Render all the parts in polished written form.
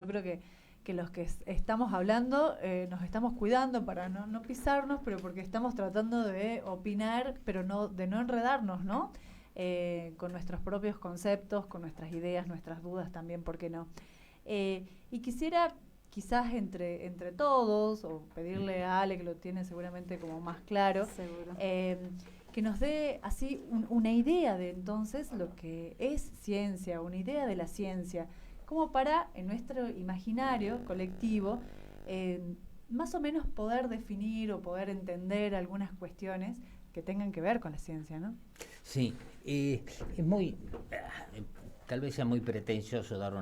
creo que los que estamos hablando nos estamos cuidando para no pisarnos, pero porque estamos tratando de opinar, pero de no enredarnos, ¿no? Con nuestros propios conceptos, con nuestras ideas, nuestras dudas también, ¿por qué no? Y quisiera quizás entre todos, o pedirle a Ale, que lo tiene seguramente como más claro, que nos dé así una idea de entonces lo que es ciencia, una idea de la ciencia, como para en nuestro imaginario colectivo más o menos poder definir o poder entender algunas cuestiones que tengan que ver con la ciencia, ¿no? Sí, es muy, tal vez sea muy pretencioso dar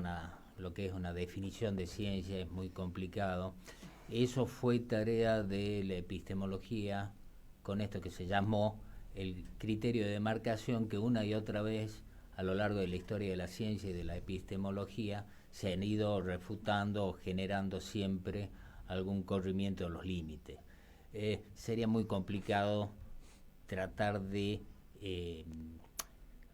lo que es una definición de ciencia, es muy complicado. Eso fue tarea de la epistemología con esto que se llamó el criterio de demarcación, que una y otra vez a lo largo de la historia de la ciencia y de la epistemología se han ido refutando o generando siempre algún corrimiento de los límites. Sería muy complicado tratar de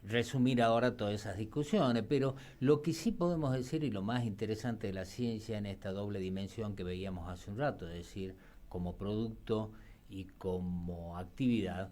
resumir ahora todas esas discusiones, pero lo que sí podemos decir, y lo más interesante de la ciencia en esta doble dimensión que veíamos hace un rato, es decir, como producto y como actividad,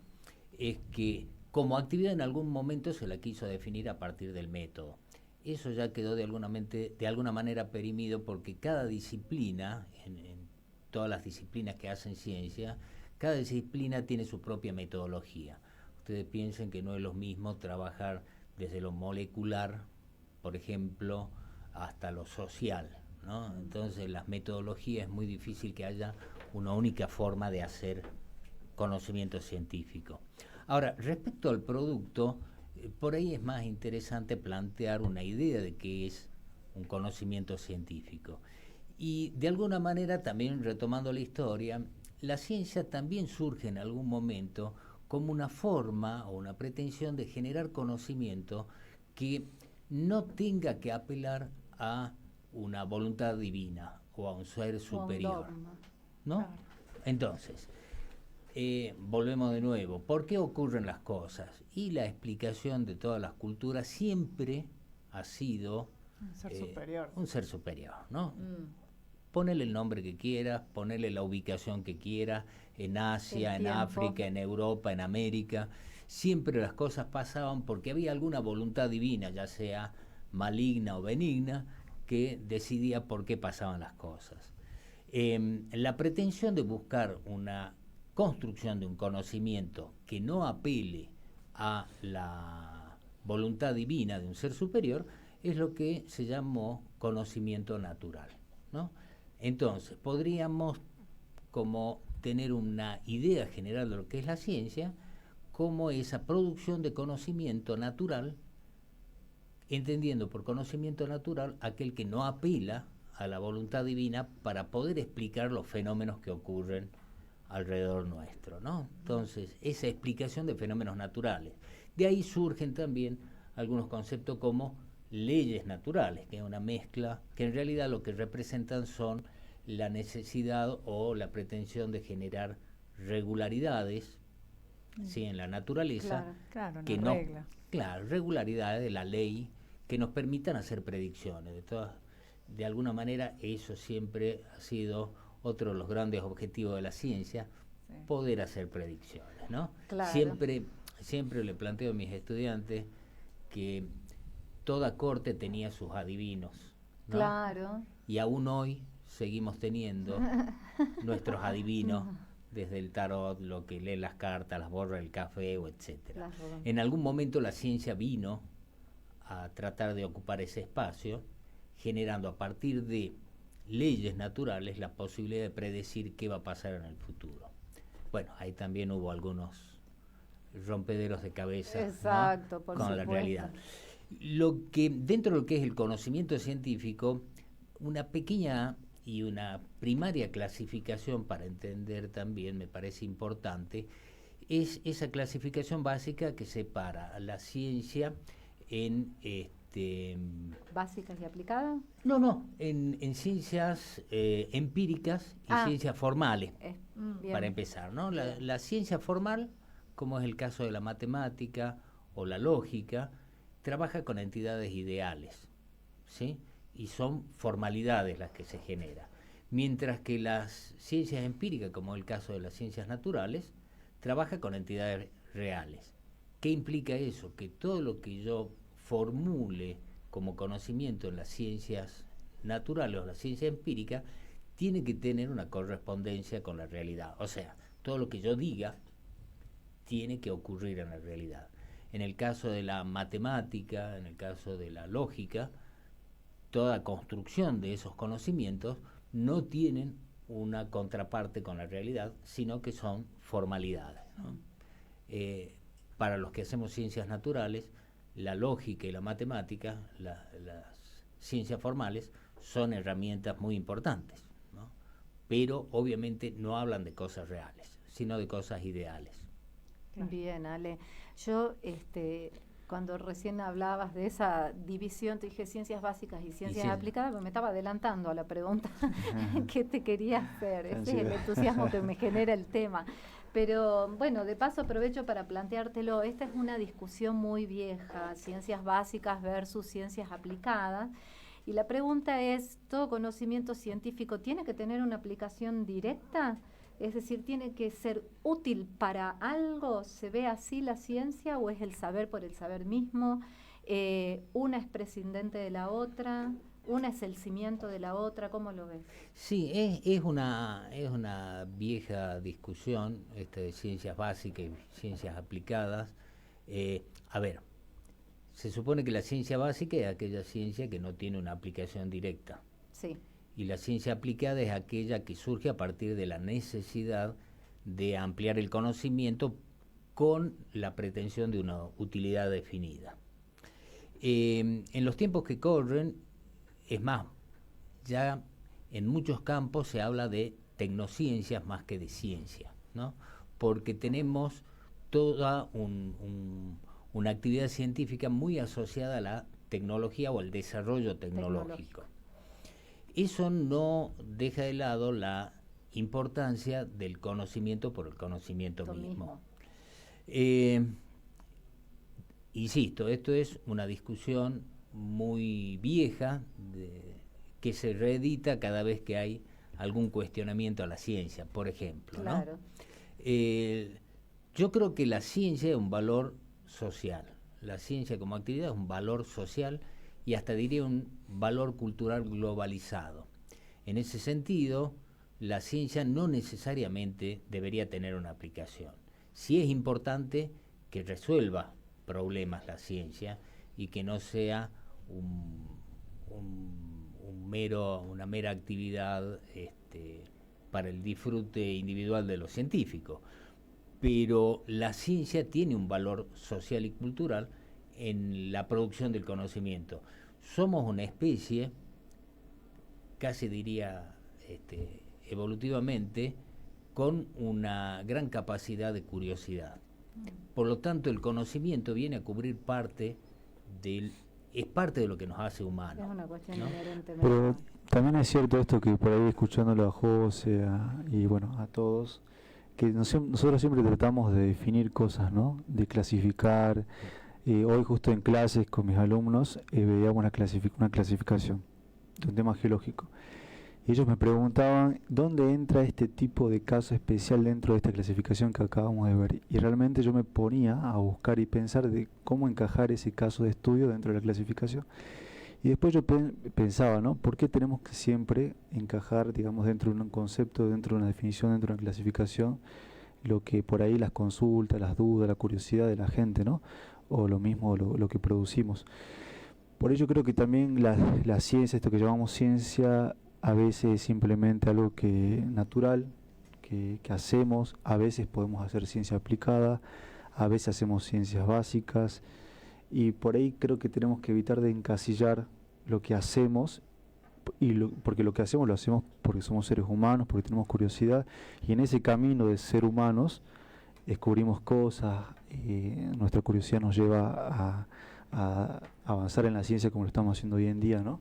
es que como actividad en algún momento se la quiso definir a partir del método. Eso ya quedó de alguna manera perimido, porque cada disciplina, en todas las disciplinas que hacen ciencia, cada disciplina tiene su propia metodología. Ustedes piensen que no es lo mismo trabajar desde lo molecular, por ejemplo, hasta lo social, ¿no? Entonces las metodologías es muy difícil que haya una única forma de hacer conocimiento científico. Ahora, respecto al producto, por ahí es más interesante plantear una idea de qué es un conocimiento científico. Y de alguna manera, también retomando la historia, la ciencia también surge en algún momento como una forma o una pretensión de generar conocimiento que no tenga que apelar a una voluntad divina o a un ser superior, ¿no? Claro. Entonces, volvemos de nuevo. ¿Por qué ocurren las cosas? Y la explicación de todas las culturas siempre ha sido un ser superior. Un ser superior, ¿no? Ponele el nombre que quieras, ponele la ubicación que quieras, en Asia, en África, en Europa, en América. Siempre las cosas pasaban porque había alguna voluntad divina, ya sea maligna o benigna, que decidía por qué pasaban las cosas. La pretensión de buscar una construcción de un conocimiento que no apele a la voluntad divina de un ser superior es lo que se llamó conocimiento natural, ¿no? Entonces, podríamos como tener una idea general de lo que es la ciencia como esa producción de conocimiento natural, entendiendo por conocimiento natural aquel que no apela a la voluntad divina para poder explicar los fenómenos que ocurren alrededor nuestro, ¿no? Entonces, esa explicación de fenómenos naturales. De ahí surgen también algunos conceptos como leyes naturales, que es una mezcla, que en realidad lo que representan son la necesidad o la pretensión de generar regularidades, ¿sí?, en la naturaleza, claro, que una regla. Claro, regularidades de la ley que nos permitan hacer predicciones. De alguna manera eso siempre ha sido otro de los grandes objetivos de la ciencia, sí, poder hacer predicciones, ¿no? Claro. Siempre le planteo a mis estudiantes que toda corte tenía sus adivinos, ¿no? Claro. Y aún hoy seguimos teniendo nuestros adivinos, desde el tarot, lo que lee las cartas, las borras del café, o etcétera. En algún momento la ciencia vino a tratar de ocupar ese espacio, generando a partir de leyes naturales la posibilidad de predecir qué va a pasar en el futuro. Bueno, ahí también hubo algunos rompederos de cabeza, exacto, ¿no?, con la realidad. Lo que dentro de lo que es el conocimiento científico, una pequeña y una primaria clasificación para entender también me parece importante, es esa clasificación básica que separa a la ciencia en ¿básicas y aplicadas? No, en ciencias empíricas y ciencias formales, para empezar, ¿no? La ciencia formal, como es el caso de la matemática o la lógica, trabaja con entidades ideales, ¿sí? y son formalidades las que se generan. Mientras que las ciencias empíricas, como el caso de las ciencias naturales, trabaja con entidades reales. ¿Qué implica eso? Que todo lo que yo formule como conocimiento en las ciencias naturales o la ciencia empírica tiene que tener una correspondencia con la realidad. O sea, todo lo que yo diga tiene que ocurrir en la realidad. En el caso de la matemática, en el caso de la lógica, toda construcción de esos conocimientos no tienen una contraparte con la realidad, sino que son formalidades, ¿no? Para los que hacemos ciencias naturales, la lógica y la matemática, las ciencias formales, son herramientas muy importantes, ¿no? Pero obviamente no hablan de cosas reales, sino de cosas ideales. Bien, Ale. Yo, cuando recién hablabas de esa división, te dije ciencias básicas y ciencias aplicadas, pero me estaba adelantando a la pregunta que te quería hacer. Ese es el entusiasmo que me genera el tema. Pero bueno, de paso aprovecho para planteártelo. Esta es una discusión muy vieja, ciencias básicas versus ciencias aplicadas. Y la pregunta es, ¿todo conocimiento científico tiene que tener una aplicación directa? Es decir, ¿tiene que ser útil para algo? ¿Se ve así la ciencia o es el saber por el saber mismo? ¿Una es prescindente de la otra? ¿Una es el cimiento de la otra? ¿Cómo lo ves? Sí, es una vieja discusión de ciencias básicas y ciencias aplicadas. A ver, se supone que la ciencia básica es aquella ciencia que no tiene una aplicación directa. Sí. Y la ciencia aplicada es aquella que surge a partir de la necesidad de ampliar el conocimiento con la pretensión de una utilidad definida. En los tiempos que corren, es más, ya en muchos campos se habla de tecnociencias más que de ciencia, ¿no? Porque tenemos toda una actividad científica muy asociada a la tecnología o al desarrollo tecnológico. Eso no deja de lado la importancia del conocimiento por el conocimiento mismo. Insisto, esto es una discusión muy vieja que se reedita cada vez que hay algún cuestionamiento a la ciencia, por ejemplo, claro, ¿no? Yo creo que la ciencia es un valor social. La ciencia como actividad es un valor social y hasta diría un valor cultural globalizado. En ese sentido, la ciencia no necesariamente debería tener una aplicación. Sí es importante que resuelva problemas la ciencia y que no sea una mera actividad para el disfrute individual de los científicos. Pero la ciencia tiene un valor social y cultural en la producción del conocimiento. Somos una especie, casi diría evolutivamente, con una gran capacidad de curiosidad. Por lo tanto, el conocimiento viene a cubrir es parte de lo que nos hace humanos. Es una cuestión, ¿no?, inherente. Pero también es cierto esto que por ahí escuchándolo a José y bueno, a todos, que nosotros siempre tratamos de definir cosas, ¿no? De clasificar. Hoy justo en clases con mis alumnos veíamos una clasificación de un tema geológico. Y ellos me preguntaban dónde entra este tipo de caso especial dentro de esta clasificación que acabamos de ver. Y realmente yo me ponía a buscar y pensar de cómo encajar ese caso de estudio dentro de la clasificación. Y después yo pensaba, ¿no? ¿Por qué tenemos que siempre encajar, digamos, dentro de un concepto, dentro de una definición, dentro de una clasificación, lo que por ahí las consultas, las dudas, la curiosidad de la gente, ¿no? O lo mismo lo que producimos. Por ello creo que también la ciencia, esto que llamamos ciencia, a veces es simplemente algo natural, que hacemos. A veces podemos hacer ciencia aplicada, a veces hacemos ciencias básicas, y por ahí creo que tenemos que evitar de encasillar lo que hacemos, porque lo que hacemos lo hacemos porque somos seres humanos, porque tenemos curiosidad, y en ese camino de ser humanos descubrimos cosas, nuestra curiosidad nos lleva a avanzar en la ciencia como lo estamos haciendo hoy en día, ¿no?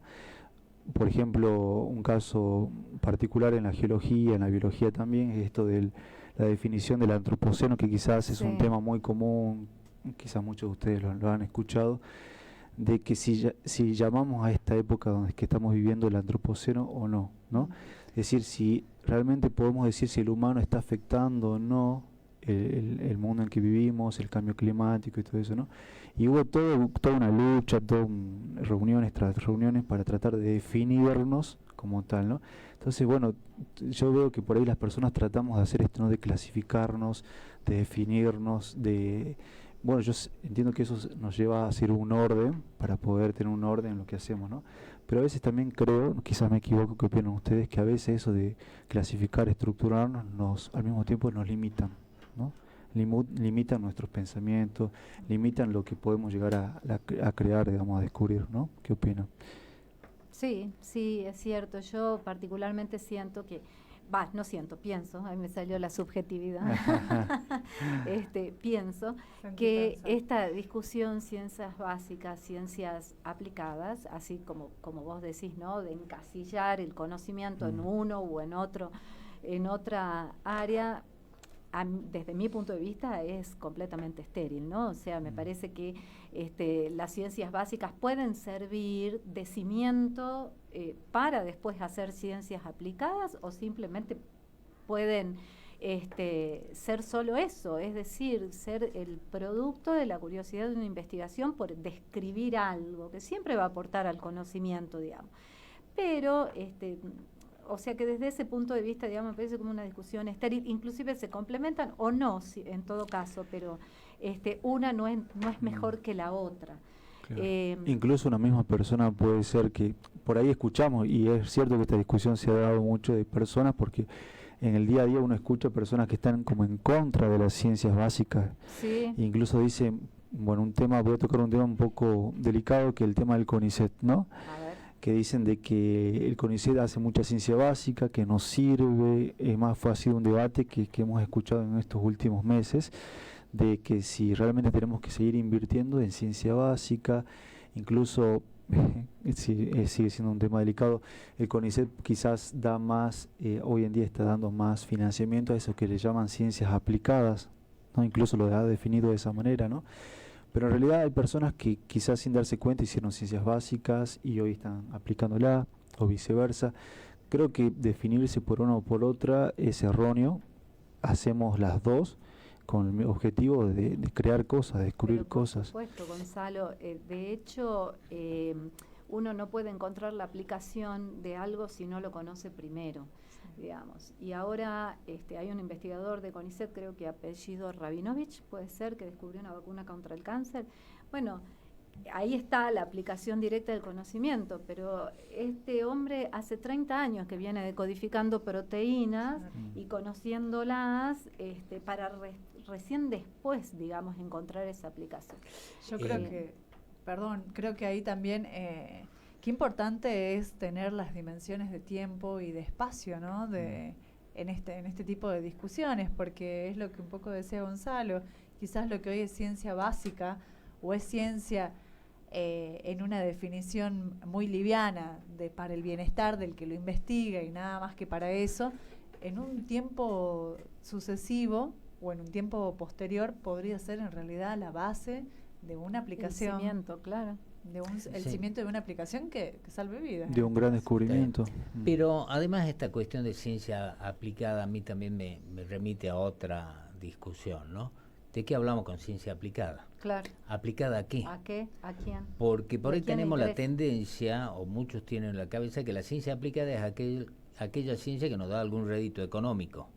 Por ejemplo, un caso particular en la geología, en la biología también, es esto de la definición del antropoceno, que quizás es un tema muy común, quizás muchos de ustedes lo han escuchado, de que si llamamos a esta época donde es que estamos viviendo el antropoceno o no, ¿no? Es decir, si realmente podemos decir si el humano está afectando o no el mundo en que vivimos, el cambio climático y todo eso, ¿no? Y hubo toda una lucha, reuniones tras reuniones para tratar de definirnos como tal, ¿no? Entonces, bueno, yo veo que por ahí las personas tratamos de hacer esto, ¿no? De clasificarnos, de definirnos, bueno, yo entiendo que eso nos lleva a hacer un orden, para poder tener un orden en lo que hacemos, ¿no? Pero a veces también creo, quizás me equivoco, ¿qué opinan ustedes? Que a veces eso de clasificar, estructurarnos, al mismo tiempo nos limitan, ¿no? Limitan nuestros pensamientos, limitan lo que podemos llegar a crear, digamos, a descubrir, ¿no? ¿Qué opinan? Sí, sí, es cierto. Yo particularmente siento que, pienso, ahí me salió la subjetividad, pienso que esta discusión ciencias básicas, ciencias aplicadas, así como vos decís, ¿no? De encasillar el conocimiento en uno o en otra área, desde mi punto de vista es completamente estéril, ¿no? O sea, me parece que las ciencias básicas pueden servir de cimiento para después hacer ciencias aplicadas, o simplemente pueden ser solo eso, es decir, ser el producto de la curiosidad de una investigación por describir algo que siempre va a aportar al conocimiento, digamos. Pero o sea que desde ese punto de vista, digamos, me parece como una discusión estéril. Inclusive se complementan o no, en todo caso, pero una no es mejor que la otra. Claro. Incluso una misma persona puede ser que, por ahí escuchamos, y es cierto que esta discusión se ha dado mucho de personas, porque en el día a día uno escucha personas que están como en contra de las ciencias básicas. Sí. Incluso dicen, bueno, voy a tocar un tema un poco delicado, que el tema del CONICET, ¿no? A ver. Que dicen de que el CONICET hace mucha ciencia básica, que no sirve. Ha sido un debate que hemos escuchado en estos últimos meses, de que si realmente tenemos que seguir invirtiendo en ciencia básica. Incluso sigue siendo un tema delicado, el CONICET quizás da más, hoy en día está dando más financiamiento a eso que le llaman ciencias aplicadas, ¿no? Incluso lo ha definido de esa manera, ¿no? Pero en realidad hay personas que quizás sin darse cuenta hicieron ciencias básicas y hoy están aplicándola, o viceversa. Creo que definirse por una o por otra es erróneo. Hacemos las dos con el objetivo de crear cosas, de descubrir cosas. Por supuesto, Gonzalo. De hecho, uno no puede encontrar la aplicación de algo si no lo conoce primero, digamos. Y ahora hay un investigador de CONICET, creo que apellido Rabinovich, puede ser, que descubrió una vacuna contra el cáncer. Bueno, ahí está la aplicación directa del conocimiento, pero este hombre hace 30 años que viene decodificando proteínas y conociéndolas para recién después, digamos, encontrar esa aplicación. Yo creo que ahí también qué importante es tener las dimensiones de tiempo y de espacio, ¿no? En este tipo de discusiones, porque es lo que un poco decía Gonzalo, quizás lo que hoy es ciencia básica o es ciencia en una definición muy liviana para el bienestar del que lo investiga y nada más que para eso, en un tiempo sucesivo o en un tiempo posterior podría ser en realidad la base de una aplicación. El cimiento, claro. El cimiento de una aplicación que salve vidas. De un gran descubrimiento. Pero además esta cuestión de ciencia aplicada a mí también me remite a otra discusión, ¿no? ¿De qué hablamos con ciencia aplicada? Claro. ¿Aplicada a qué? ¿A qué? ¿A quién? Porque por ahí tenemos la tendencia, o muchos tienen en la cabeza, que la ciencia aplicada es aquella ciencia que nos da algún rédito económico,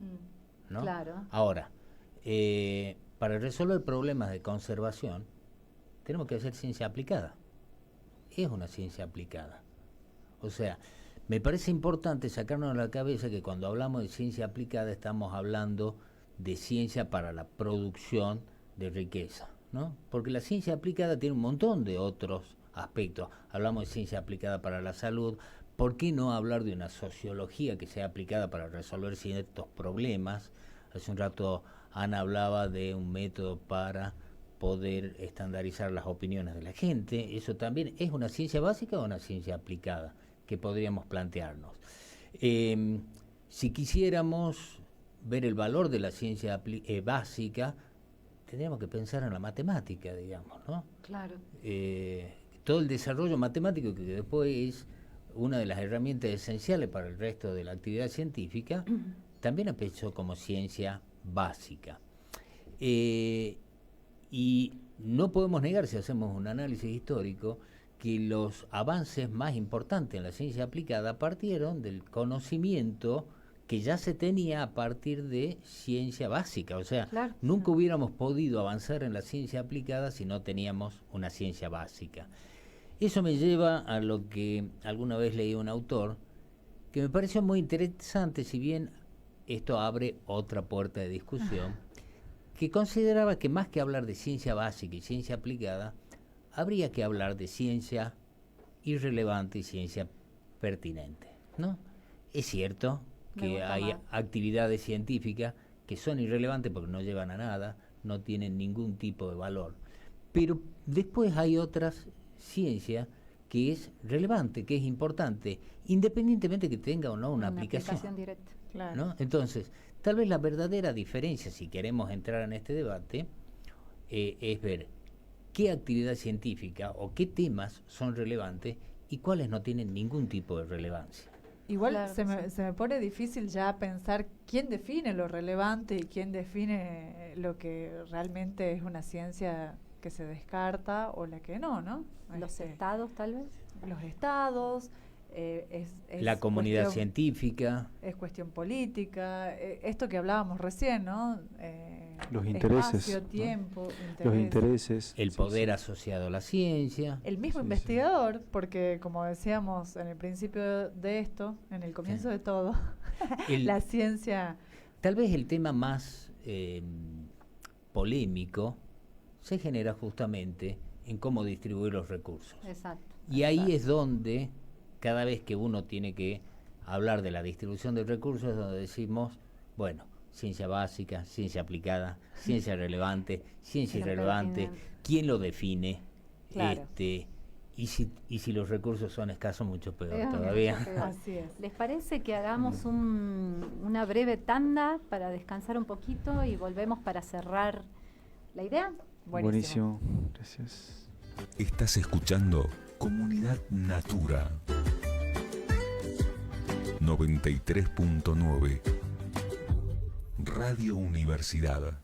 ¿no? Claro. Ahora, para resolver problemas de conservación, tenemos que hacer ciencia aplicada. Es una ciencia aplicada. O sea, me parece importante sacarnos de la cabeza que cuando hablamos de ciencia aplicada estamos hablando de ciencia para la producción de riqueza, ¿no? Porque la ciencia aplicada tiene un montón de otros aspectos. Hablamos de ciencia aplicada para la salud. ¿Por qué no hablar de una sociología que sea aplicada para resolver ciertos problemas? Hace un rato Ana hablaba de un método para poder estandarizar las opiniones de la gente. Eso también es una ciencia básica o una ciencia aplicada que podríamos plantearnos. Si quisiéramos ver el valor de la ciencia básica, tendríamos que pensar en la matemática, digamos, ¿no? Claro. todo el desarrollo matemático, que después es una de las herramientas esenciales para el resto de la actividad científica, también empezó como ciencia básica. Y no podemos negar, si hacemos un análisis histórico, que los avances más importantes en la ciencia aplicada partieron del conocimiento que ya se tenía a partir de ciencia básica. O sea, claro, nunca hubiéramos podido avanzar en la ciencia aplicada si no teníamos una ciencia básica. Eso me lleva a lo que alguna vez leí un autor, que me pareció muy interesante, si bien esto abre otra puerta de discusión, que consideraba que más que hablar de ciencia básica y ciencia aplicada, habría que hablar de ciencia irrelevante y ciencia pertinente, ¿no? Es cierto que hay actividades científicas que son irrelevantes porque no llevan a nada, no tienen ningún tipo de valor, pero después hay otras ciencias que es relevante, que es importante, independientemente que tenga o no una aplicación directa. Claro. ¿no? Entonces, tal vez la verdadera diferencia, si queremos entrar en este debate, es ver qué actividad científica o qué temas son relevantes y cuáles no tienen ningún tipo de relevancia. Igual Claro, se me pone difícil ya pensar quién define lo relevante y quién define lo que realmente es una ciencia que se descarta o la que no, ¿no? Los estados, tal vez. Los estados, es la comunidad científica. Es cuestión política, esto que hablábamos recién, ¿no? Los intereses. Espacio, tiempo, Los intereses. El poder asociado a la ciencia. El mismo investigador, porque como decíamos en el principio de esto, en el comienzo de todo, la ciencia... Tal vez el tema más polémico se genera justamente en cómo distribuir los recursos. Exacto. Y ahí es donde, cada vez que uno tiene que hablar de la distribución de recursos, es donde decimos, bueno, ciencia básica, ciencia aplicada, ciencia relevante, ciencia irrelevante, ¿quién lo define? Claro. Y si los recursos son escasos, mucho peor todavía. Mucho peor. Así es. ¿Les parece que hagamos una breve tanda para descansar un poquito y volvemos para cerrar la idea? Buenísimo. Gracias. Estás escuchando Comunidad Natura 93.9 Radio Universidad.